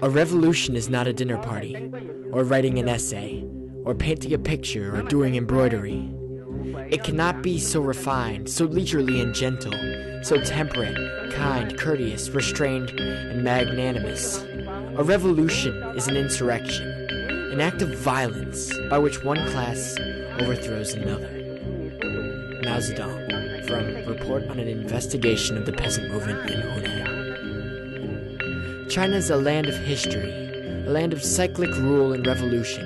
A revolution is not a dinner party, or writing an essay, or painting a picture, or doing embroidery. It cannot be so refined, so leisurely and gentle, so temperate, kind, courteous, restrained, and magnanimous. A revolution is an insurrection, an act of violence by which one class overthrows another. Mao Zedong, from Report on an Investigation of the Peasant Movement in Hunan. China is a land of history, a land of cyclic rule and revolution,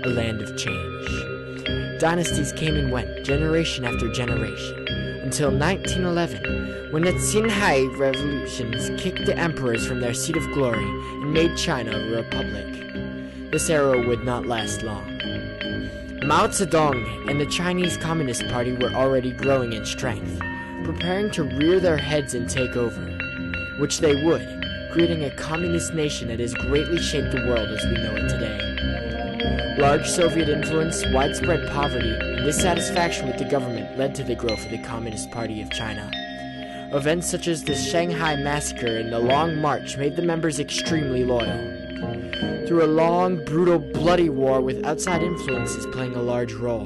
a land of change. Dynasties came and went, generation after generation, until 1911, when the Xinhai revolutions kicked the emperors from their seat of glory and made China a republic. This era would not last long. Mao Zedong and the Chinese Communist Party were already growing in strength, preparing to rear their heads and take over, which they would, creating a communist nation that has greatly shaped the world as we know it today. Large Soviet influence, widespread poverty, and dissatisfaction with the government led to the growth of the Communist Party of China. Events such as the Shanghai Massacre and the Long March made the members extremely loyal. Through a long, brutal, bloody war with outside influences playing a large role,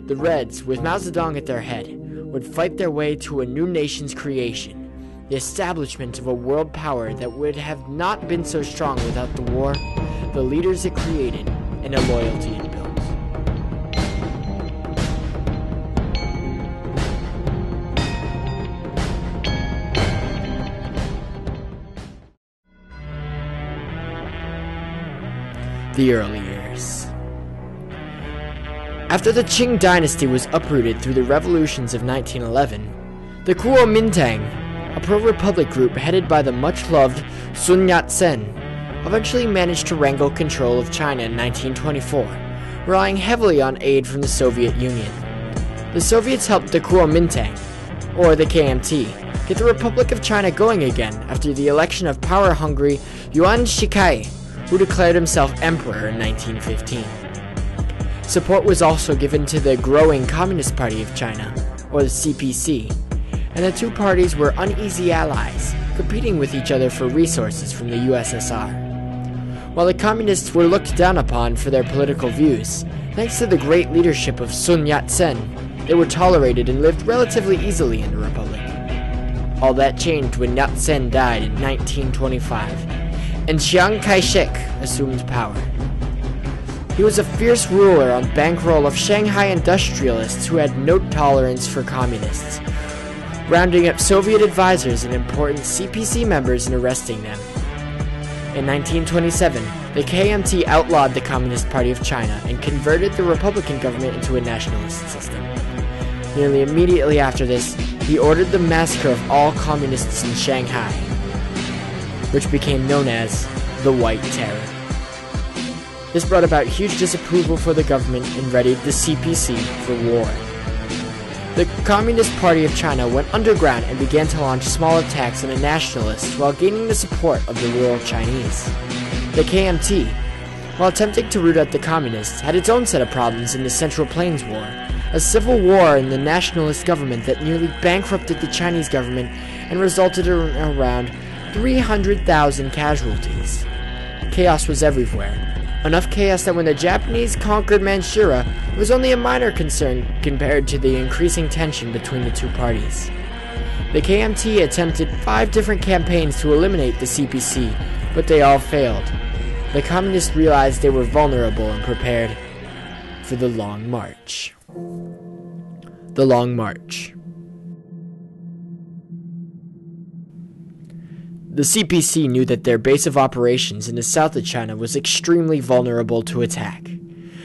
the Reds, with Mao Zedong at their head, would fight their way to a new nation's creation, the establishment of a world power that would have not been so strong without the war, the leaders it created, and the loyalty it built. The early years. After the Qing dynasty was uprooted through the revolutions of 1911, the Kuomintang, a pro-republic group headed by the much-loved Sun Yat-sen, eventually managed to wrangle control of China in 1924, relying heavily on aid from the Soviet Union. The Soviets helped the Kuomintang, or the KMT, get the Republic of China going again after the election of power-hungry Yuan Shikai, who declared himself emperor in 1915. Support was also given to the growing Communist Party of China, or the CPC, and the two parties were uneasy allies, competing with each other for resources from the USSR. While the Communists were looked down upon for their political views, thanks to the great leadership of Sun Yat-sen, they were tolerated and lived relatively easily in the Republic. All that changed when Yat-sen died in 1925, and Chiang Kai-shek assumed power. He was a fierce ruler on bankroll of Shanghai industrialists who had no tolerance for communists, rounding up Soviet advisors and important CPC members and arresting them. In 1927, the KMT outlawed the Communist Party of China and converted the Republican government into a nationalist system. Nearly immediately after this, he ordered the massacre of all communists in Shanghai, which became known as the White Terror. This brought about huge disapproval for the government and readied the CPC for war. The Communist Party of China went underground and began to launch small attacks on the nationalists while gaining the support of the rural Chinese. The KMT, while attempting to root out the communists, had its own set of problems in the Central Plains War, a civil war in the nationalist government that nearly bankrupted the Chinese government and resulted in around 300,000 casualties. Chaos was everywhere. Enough chaos that when the Japanese conquered Manchuria, it was only a minor concern compared to the increasing tension between the two parties. The KMT attempted 5 different campaigns to eliminate the CPC, but they all failed. The communists realized they were vulnerable and prepared for the Long March. The Long March. The CPC knew that their base of operations in the south of China was extremely vulnerable to attack.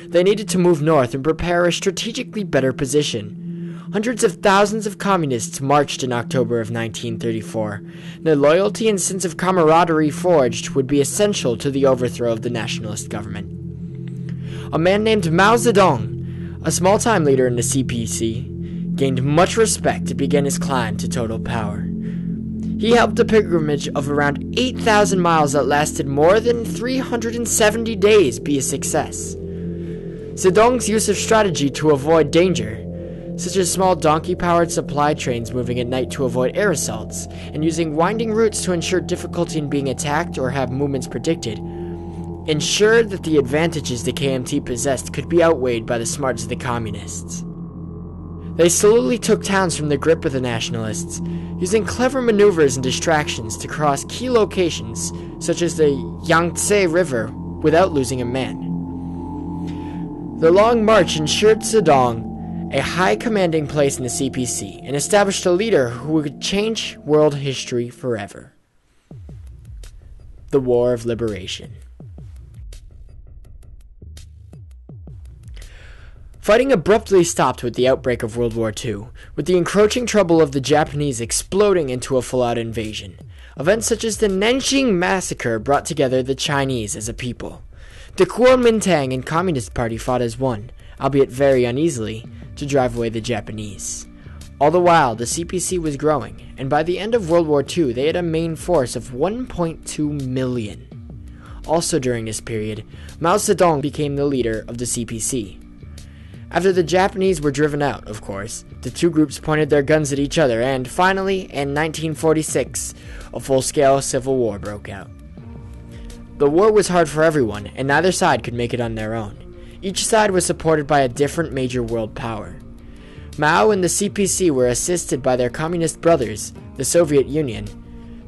They needed to move north and prepare a strategically better position. Hundreds of thousands of communists marched in October of 1934. The loyalty and sense of camaraderie forged would be essential to the overthrow of the nationalist government. A man named Mao Zedong, a small-time leader in the CPC, gained much respect and began his climb to total power. He helped a pilgrimage of around 8,000 miles that lasted more than 370 days be a success. Zedong's use of strategy to avoid danger such as small donkey-powered supply trains moving at night to avoid air assaults, and using winding routes to ensure difficulty in being attacked or have movements predicted, ensured that the advantages the KMT possessed could be outweighed by the smarts of the communists. They slowly took towns from the grip of the nationalists, using clever maneuvers and distractions to cross key locations such as the Yangtze River without losing a man. The Long March ensured Zedong a high commanding place in the CPC and established a leader who would change world history forever. The War of Liberation. Fighting abruptly stopped with the outbreak of World War II, with the encroaching trouble of the Japanese exploding into a full-out invasion. Events such as the Nanjing Massacre brought together the Chinese as a people. The Kuomintang and Communist Party fought as one, albeit very uneasily, to drive away the Japanese. All the while, the CPC was growing, and by the end of World War II, they had a main force of 1.2 million. Also during this period, Mao Zedong became the leader of the CPC. After the Japanese were driven out, of course, the two groups pointed their guns at each other, and finally, in 1946, a full-scale civil war broke out. The war was hard for everyone, and neither side could make it on their own. Each side was supported by a different major world power. Mao and the CPC were assisted by their communist brothers, the Soviet Union,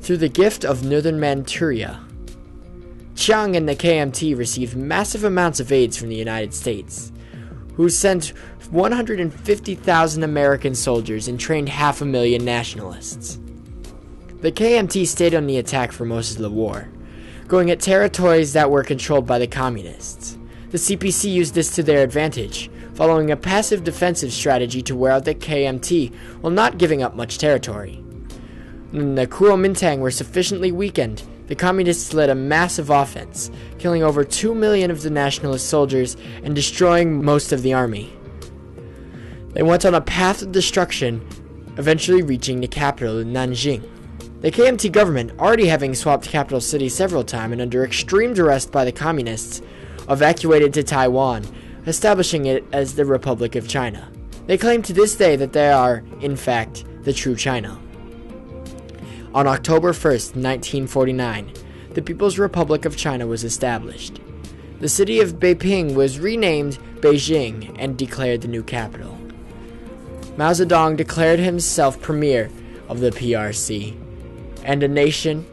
through the gift of Northern Manchuria. Chiang and the KMT received massive amounts of aid from the United States, who sent 150,000 American soldiers and trained 500,000 nationalists. The KMT stayed on the attack for most of the war, going at territories that were controlled by the communists. The CPC used this to their advantage, following a passive defensive strategy to wear out the KMT while not giving up much territory. When the Kuomintang were sufficiently weakened, the communists led a massive offense, killing over 2 million of the nationalist soldiers and destroying most of the army. They went on a path of destruction, eventually reaching the capital in Nanjing. The KMT government, already having swapped capital cities several times and under extreme duress by the communists, evacuated to Taiwan, establishing it as the Republic of China. They claim to this day that they are, in fact, the true China. On October 1st, 1949, the People's Republic of China was established. The city of Beiping was renamed Beijing and declared the new capital. Mao Zedong declared himself premier of the PRC, and a nation,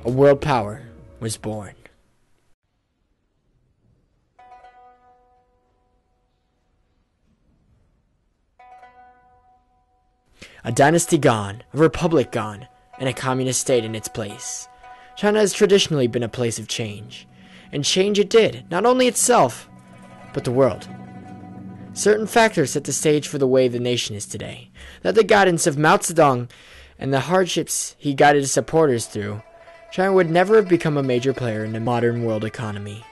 a world power, was born. A dynasty gone, a republic gone, and a communist state in its place. China has traditionally been a place of change, and change it did, not only itself, but the world. Certain factors set the stage for the way the nation is today. That the guidance of Mao Zedong and the hardships he guided his supporters through, China would never have become a major player in the modern world economy.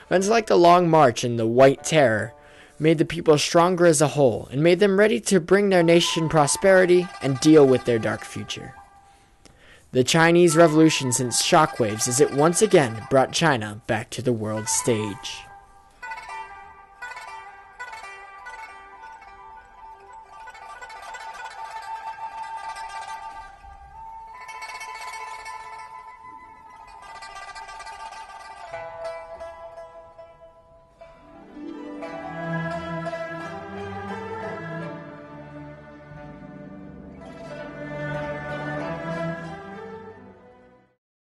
Events like the Long March and the White Terror made the people stronger as a whole and made them ready to bring their nation prosperity and deal with their dark future. The Chinese Revolution sent shockwaves as it once again brought China back to the world stage.